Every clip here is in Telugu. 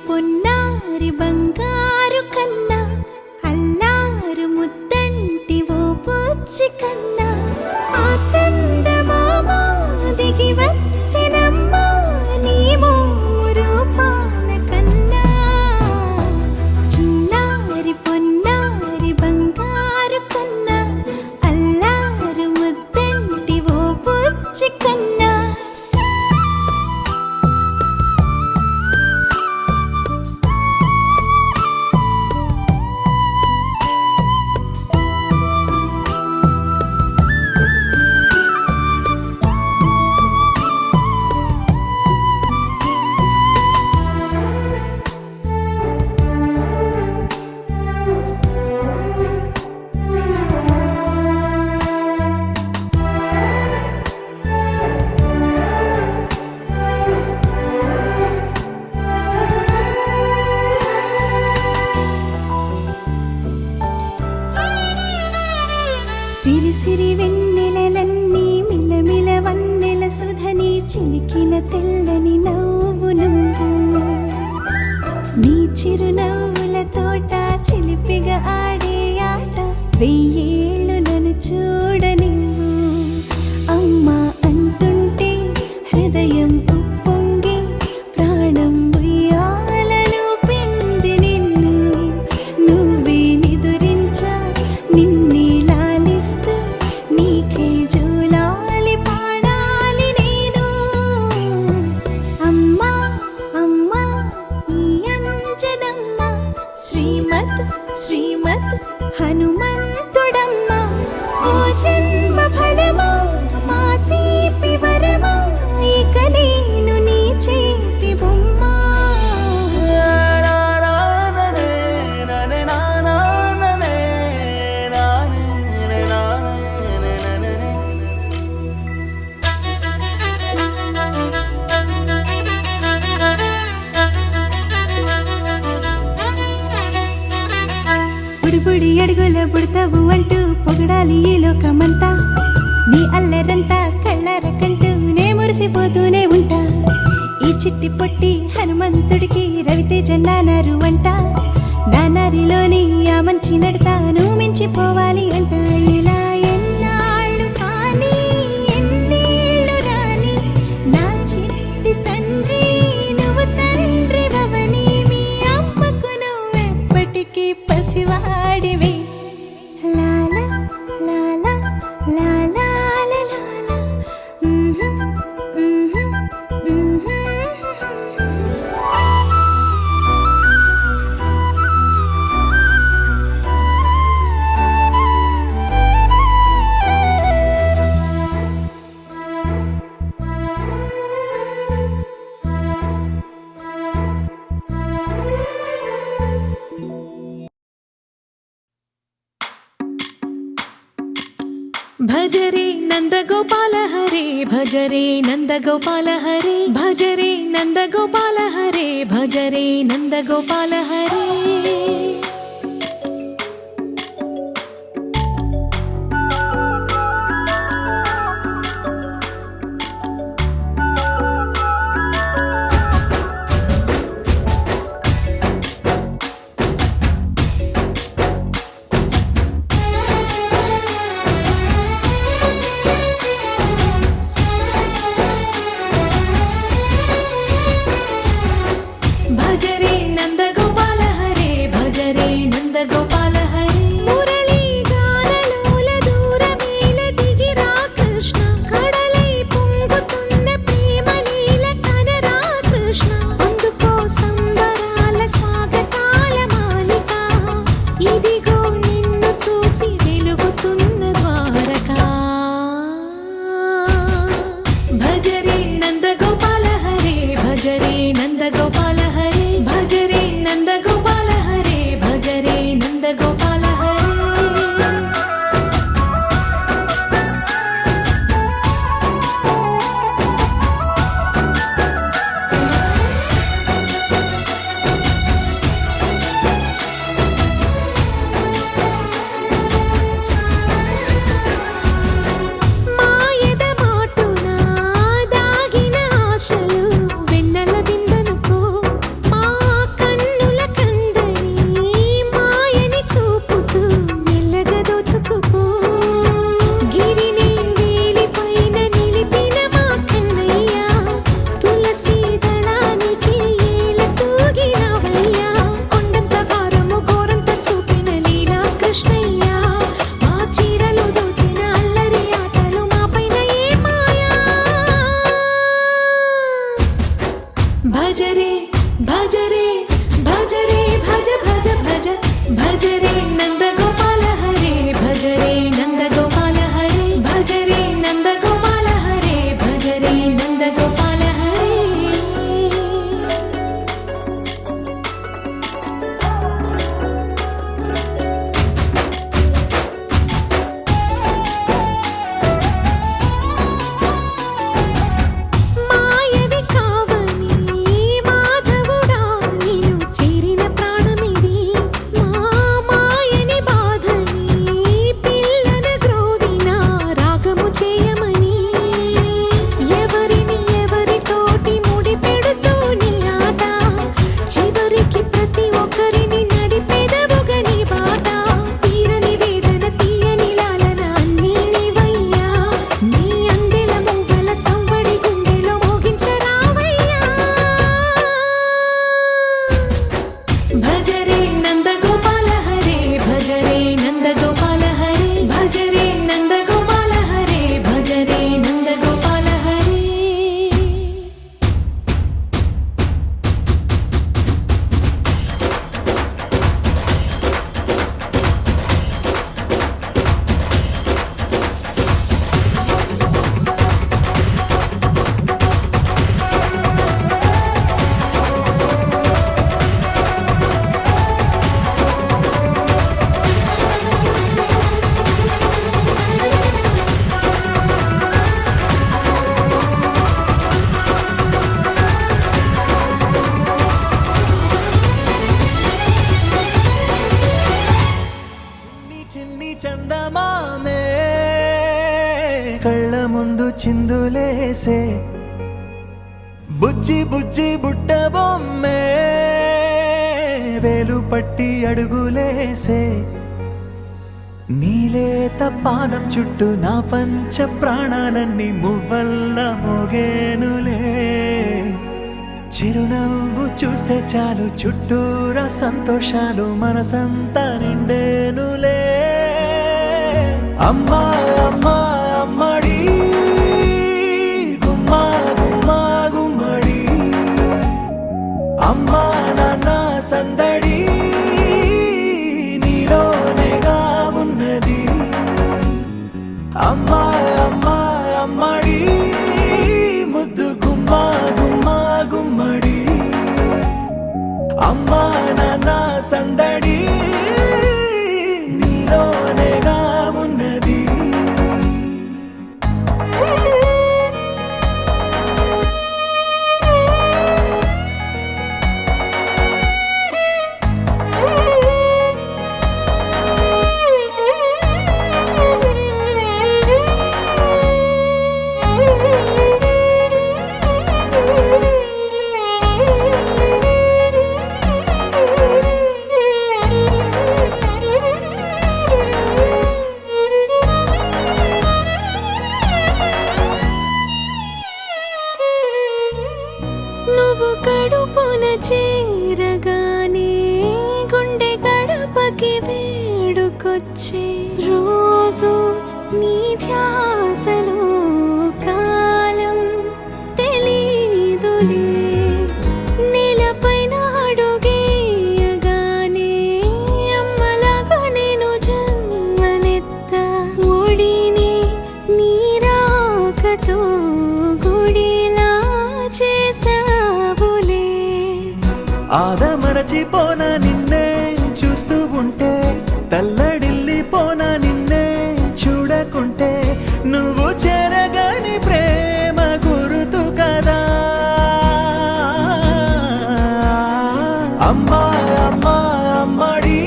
పొన్నారి బంగారు కన్నా అల్లారు ముద్దంటి ఓ పూచి కన్నా ఆ చందమామ దిగి వచ్చినమ్మా నీ రూపాన కన్నా చిన్నారి పొన్నారి బంగారు కన్నా అల్లారు ముద్దంటి ఓ పూచి కన్నా సిరి సిరి వెన్నెలలన్నీ మిలమిల వన్నెల సుధని చిలికిన తెల్లని నవ్వు నువ్వు నీ చిరునవ్వుల తోట చిలిపిగా ఆడే ఆట వెయ్యేళ్ళు నన్ను చూడనివ్వు అమ్మా అంటుంటే హృదయం ఉప్పొంగి ప్రాణం ఉయ్యాలలో పిండి నిన్ను నువ్వే నిదురించా నిన్నే నీకే జూలాలి పాడాలి నేను అమ్మా అమ్మా ఈ అంజనమ్మ శ్రీమత్ శ్రీమత్ హనుమంతుడమ్మ ఓ జన్మ ఫలమా మా తీపి వరమా ఇక నేను నీ చేతి బొమ్మ బుడి అడుగుల పుడతావు అంటూ పొగడాలి ఈ లోకమంతా నీ అల్లరంతా కళ్ళరకంటూ నే మురిసిపోతూనే ఉంటా ఈ చిట్టి పొట్టి హనుమంతుడికి రవితేజ నానారు అంట నానారిలోని ఆ మంచి నడతాను మించిపోవాలి అంట ఇలా ఎన్నాళ్ళు కానీ ఎన్నేళ్ళు రాని నా చిట్టి తండ్రి నువ్వు తండ్రి వవని మీ అమ్మకు నువ్వెప్పటికీ పసివాడివి లాలా లాలా లాలా లాలా భజరే నందగోపాల హరే భజరే నందగోపాల హరే భజరే నందగోపాల హరే భజరే నందగోపాల హరే భజరే నందగోపాల హరే భజరే నందగోపాల హరే మురళీ గానలోల దూరమేల దిగిరా కృష్ణ కడలై పొంగుతున్న ప్రేమ లీల కనరా కృష్ణ అందుకో సంబరాల స్వాగతాల మాలిక ఇదిగో నిన్ను చూసి వెలుగుతున్న ద్వారకా భజరే నందగోపాల హరే భజరే నందగోపాల హరే భజరే నందగోపాల హరే భజరే నందగోపాల భజరే నందగోపాల హరే భజరే నందగోపాల హరే భజరే నందగోపాల హరే భజరే నందగోపాల హరే చిన్ని చిన్ని చందమామే కళ్ళ ముందు చిందులేసే బుజ్జి బుజ్జి బుట్ట బొమ్మే వేలు పట్టి అడుగులేసే నీలేత పానం చుట్టూ నా పంచ ప్రాణాలన్నీ మువ్వల్ల మోగేనులే చిరునవ్వు చూస్తే చాలు చుట్టూరా సంతోషాలు మనసంతా నిండేనులే అమ్మా అమ్మా అమ్మడి గుమ్మా గుమ్మా గుమ్మడి అమ్మా నాన్న సందడి నీలోనేగా ఉన్నది అమ్మా అమ్మా అమ్మడి ముద్దు గుమ్మా గుమ్మా గుమ్మడి అమ్మా నాన్న సందడి నీలోనేగా ఉన్నది నువ్వు కడుపున చేరగానే గుండె గడపకి వేడుకొచ్చే రోజు నీ ధ్యాసలో కాలం తెలీదులే నేలపైన అడుగేయగానే అమ్మలాగా నేను జన్మనెత్త ఒడిని నీ రాకతో గుడిలా చేసావులే ఆదమరచిపోన నిన్నే చూస్తూ ఉంటే తల్లడిల్లిపోన నిన్నే చూడకుంటే నువ్వు చెరగని ప్రేమ గురుతు కదా అమ్మా అమ్మా అమ్మడి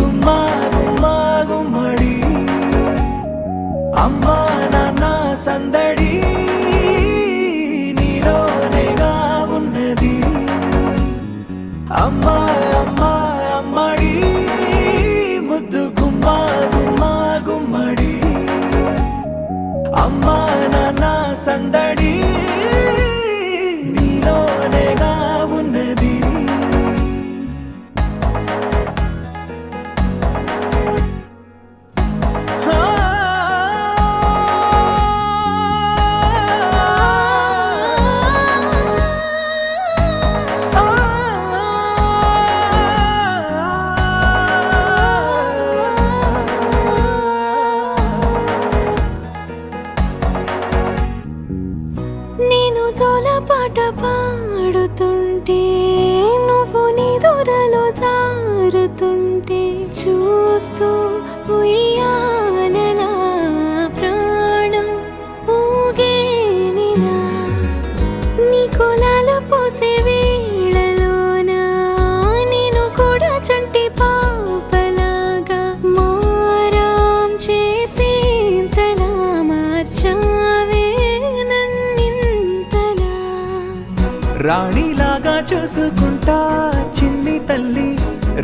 గుమ్మా గుమ్మా గుమ్మడి అమ్మా నాన్న సందడి నీలోనేగా ఉన్నది అమ్మా అమ్మా అమ్మడి ముద్దు గుమ్మా గుమ్మా గుమ్మడి అమ్మా నాన్న సందడి నీలోనేగా ఉన్నది నేను జోలపాట పాడుతుంటే నువ్వు నీ దూరలో జారుతుంటే చూస్తూ ఉయ్యాలలా ప్రాణం ఊగేనిలా నీ కులాల పోసే వేళలోన నేను కూడా చంటి పాపలాగా మారాం చేసేంతలా మార్చావే నన్నింతలా రాణిలాగా చూసుకుంటా చిన్ని తల్లి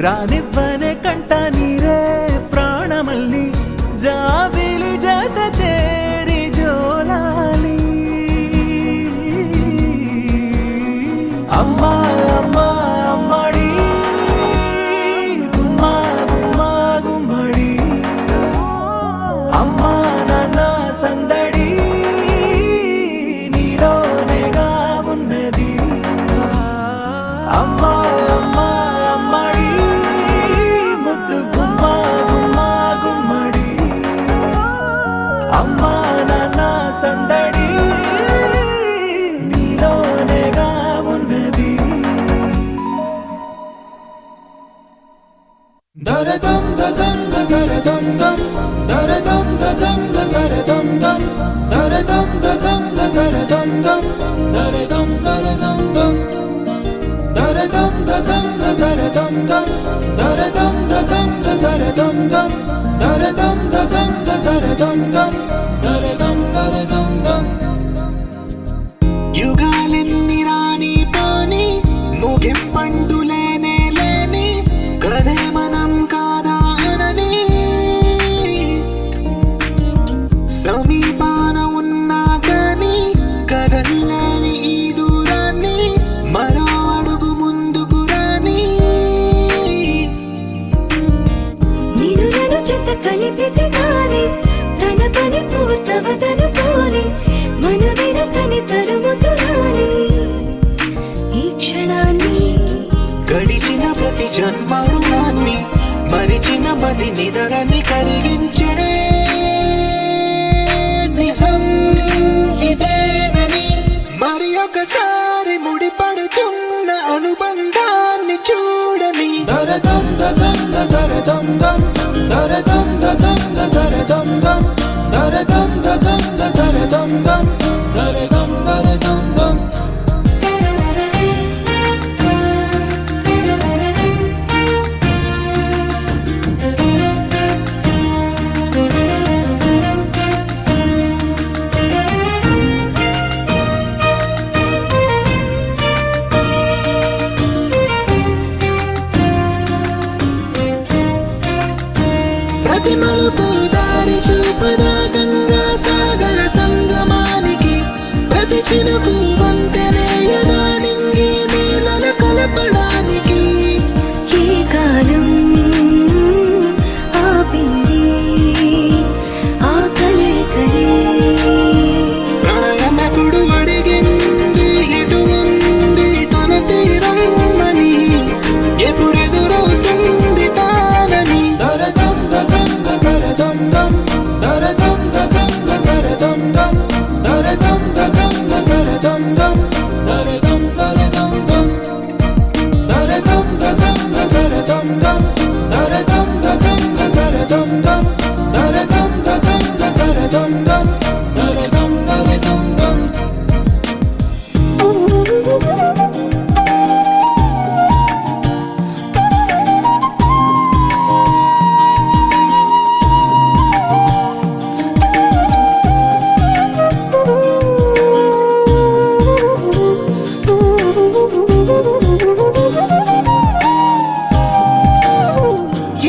రానివ్వనే కంట నీరే ప్రాణమల్లి జాబిలి జత చేరి జోలాలి అమ్మా అమ్మా అమ్మడి అమ్మా అమ్మా అమ్మడి ముద్దు గుమ్మ గుమ్మ గుమ్మడి అమ్మా నాన్న సందడి నీలోనేగా ఉన్నది దరదం దదం దరదం దం దరదం దదం దరదం దం దరదం దదం దరదం దం దరదం దరదం దం దరదం దదం దరదం దం దరదం దదం దరదం దం దరదం దదం దరదం దం దరదం దరదం దం యుగాలెన్ని రాని పాని ముగింపండు లేనే లేని కదే మనం కాదా అనని సమీపాన ఉన్నా కానీ కదల్లేని ఈ దూరాన్ని మరో అడుగు ముందుకు రాని నేను నన్ను చెత్త కలిపితే గాని తన పని పూర్తవదనుకోని మన వెనకని తరుముతురాని ఈ క్షణాన్ని గడిచిన ప్రతి జన్మరుణాన్ని మరిచిన మది నిదరని కరిగించే నిజం ఇదేనని మరి ఒకసారి ముడిపడుతున్న అనుబంధాన్ని చూడని దరదం దదం దరదం దం దరదం దదం దరదం దం దరదం దదం దరదం దం దరదం దరదం దం ప్రతి మలుపు దారి చూపదా గంగా సాగర సంగమానికి ప్రతి చినుకు వంతెనేయదా నింగి నీళ్ళ కలపడానికి ఏ కాలం ఆపింది ఆ కలయికలే ప్రాణమకుడు అడిగింది ఎటు ఉంది తన తీరమ్మని ఎప్పుడెదురవుతుంది తానని దరదం దదం దరదం దం దరదం దదం దరదం దం దరదం దదం దరదం దం దరదం దరదం దం దరదం దదం దరదం దం దరదం దదం దరదం దం దరదం దదం దరదం దం దరదం దరదం దం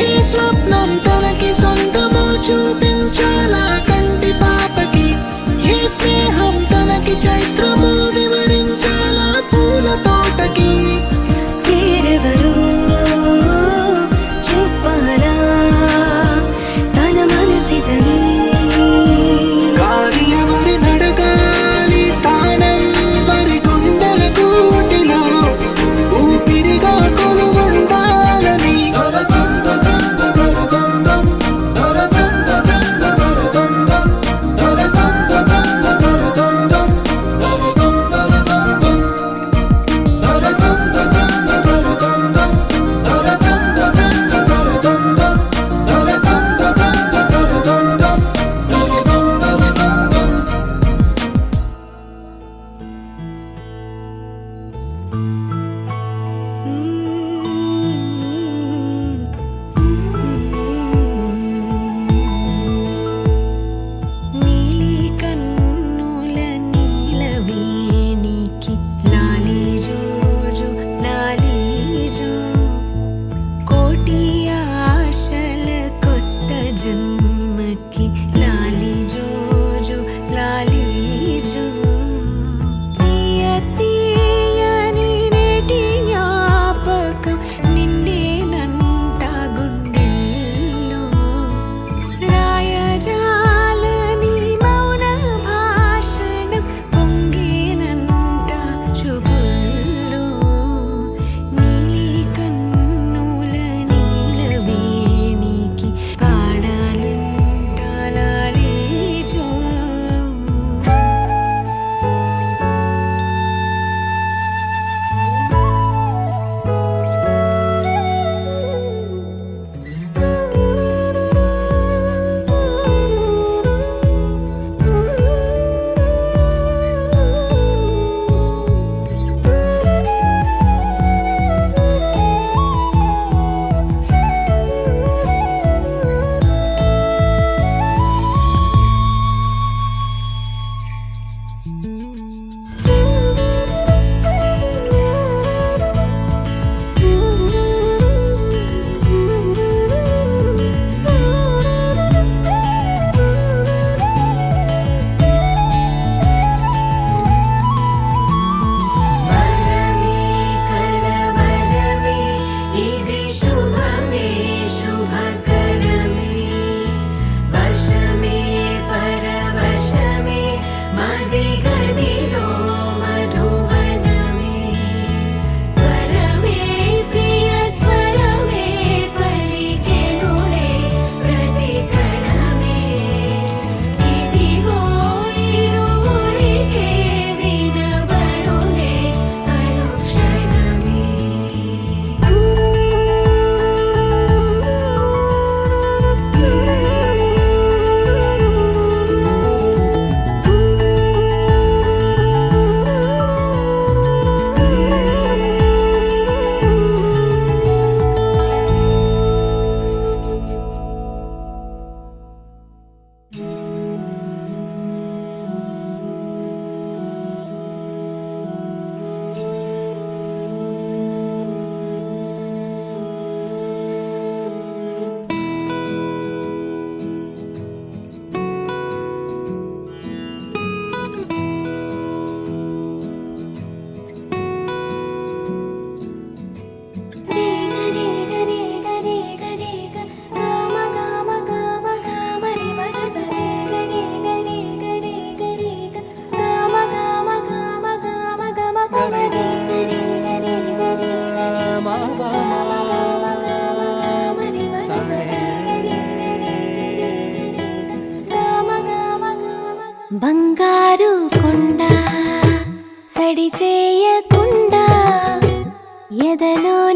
ఏ స్వప్నం తనకి సొంతమో చూపించాలా కంటి పాపకి ఏ స్నేహం తనకి చైత్రమో వివరించాలా పూల తోటకి వేరెవరో చెప్పాలా తన మనసిదని గాలి ఎవరి నడగాలి తానం వరి గుండెల కూటిలో ఊపిరిగా కొలువుండాలని దరదం దదం దరదం దం దరదం దదం దరదం దం దరదం దదం దరదం దం దరదం దరదం దం దరదం దదం దరదం దం దరదం దదం దరదం దం దరదం దదం దరదం దం దరదం దరదం దం నీలి కన్నుల నీలవేణికి లాలి జోజో లాలి జో కోటి ఆశల కొత్త జన్మకి లాలి జోజో లాలి జో తీయ తీయని నేటి జ్ఞాపకం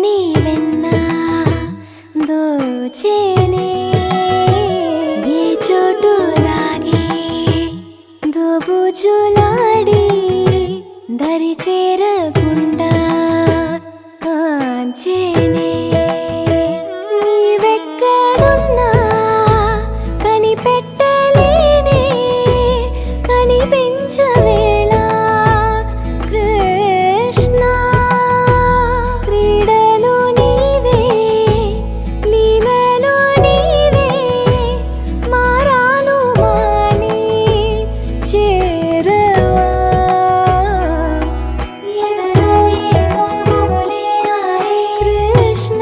తీయని వెన్న దోచేనే ఏ చోటు లాగే దోబుజులాడి దరి చేరకుండా కాంచేనే నీవెక్కడున్నా కనిపెట్టలేనే కనిపించవేళ కృష్ణ క్రీడలు నీవే లీలలు నీవే మారాను మాని చేరవా ఎదలో ఏదో మొగలే ఆరే కృష్ణ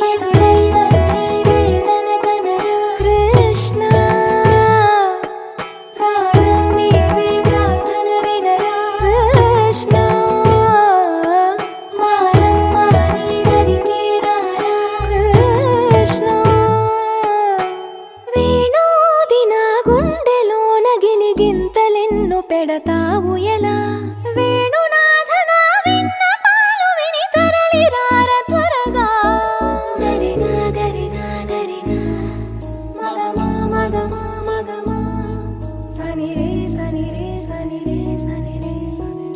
ఎదురై వచ్చి వేదన కనరా కృష్ణ ప్రాణం నీవే ప్రార్థన వినరా కృష్ణ మారమ్మ నీ దరికి రారా కృష్ణ వేణోది నా గుండెలోన గిలిగింతలెన్ను పెడతావు ఎలా వేణునాథ నా విన్నపాలు విని తరలి రార త్వరగా గరిగా గరిగా గరిగా మగమా మగమా మగమా సని రే సని రే సని రే సని రే సని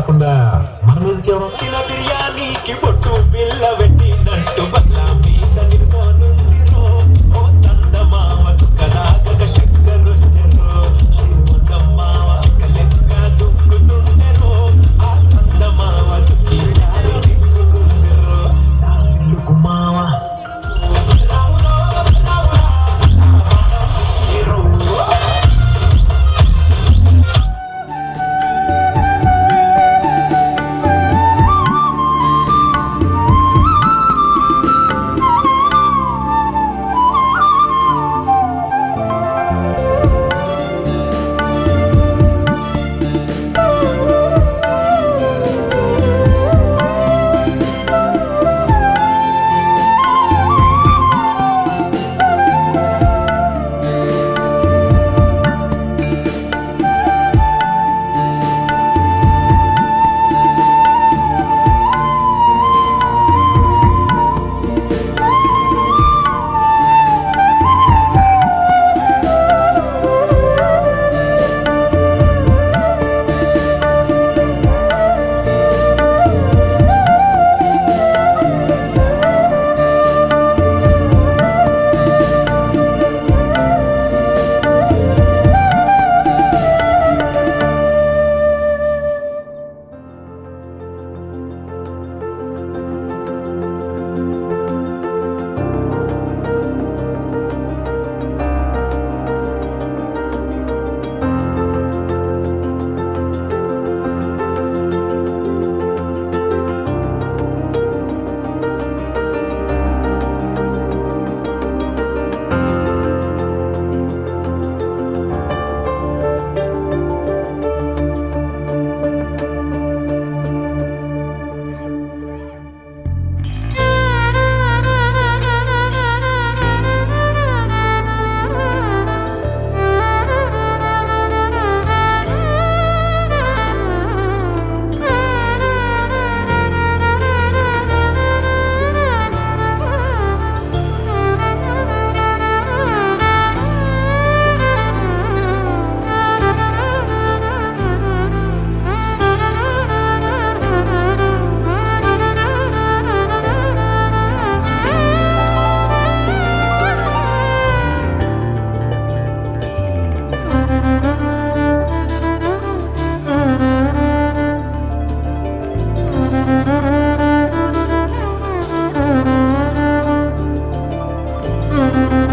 కాకుండా మన మ్యూజిక్ ఏమో తిన బిర్యానీకి పొట్టు పిల్ల పెట్టినట్టు బల్ల మీద నిల్సోనుందిరో ఓ సందమావ సుఖదాగక చక్కరొచ్చెరో శ్రీమంతమ్మావ చిక్కలెక్క దుక్కుతుండెరో ఆ సందమావ చుక్కి చారి సిక్కుతుండెరో నాలుగు గుమావ Thank you.